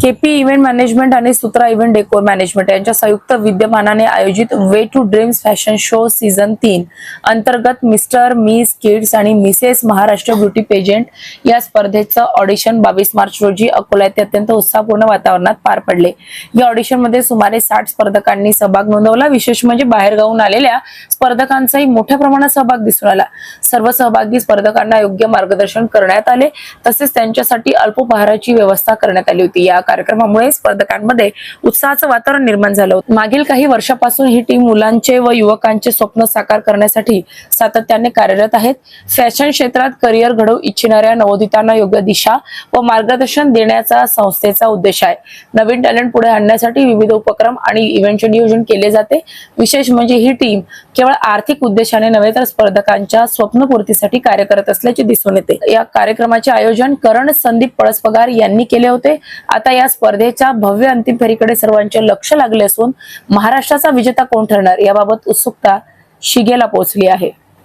KP event management आणि सूत्रा event decor management यांच्या संयुक्त विद्यमानाने आयोजित way to dreams fashion show season 3 अंतर्गत मिस्टर, मिस, किड्स आणि मिसेस महाराष्ट्र ब्युटी पेजेंट या स्पर्धेचं ऑडिशन 22 मार्च रोजी अकोला येथे अत्यंत उत्साहपूर्ण वातावरणात पार पडले। या ऑडिशन मध्ये सुमारे 60 स्पर्धकांनी सहभाग नोंदवला। विशेष म्हणजे बाहेरगावून आलेल्या स्पर्धकांचाही मोठ्या प्रमाणात सहभाग दिसून आला। सर्व सहभागी स्पर्धकांना योग्य मार्गदर्शन करण्यात आले, तसेच त्यांच्यासाठी अल्पोपहाराची व्यवस्था करण्यात आली होती। या कार्यक्रमामुळे स्पर्धकांमध्ये उत्साहाचं वातावरण निर्माण झालं होतं। मागील काही वर्षापासून ही टीम मुलांचे व युवकांचे स्वप्न साकार करण्यासाठी सातत्याने कार्यरत आहेत। फॅशन क्षेत्रात करिअर घडवू इच्छिणाऱ्या नवोदितांना योग्य दिशा व मार्गदर्शन देण्याचा संस्थेचा उद्देश आहे। नवीन टॅलेंट पुढे आणण्यासाठी विविध उपक्रम आणि इव्हेंटचे नियोजन केले जाते। विशेष म्हणजे ही टीम केवळ आर्थिक उद्देशाने नव्हे तर स्पर्धकांच्या स्वप्नपूर्तीसाठी कार्य करत असल्याचे दिसून येते। या कार्यक्रमाचे आयोजन करण संदीप पळसपगार यांनी केले होते। आता या स्पर्धेच्या भव्य अंतिम फेरीकडे सर्वांचे लक्ष लागले असून महाराष्ट्राचा विजेता कोण ठरणार याबाबत उत्सुकता शिगेला पोहोचली आहे।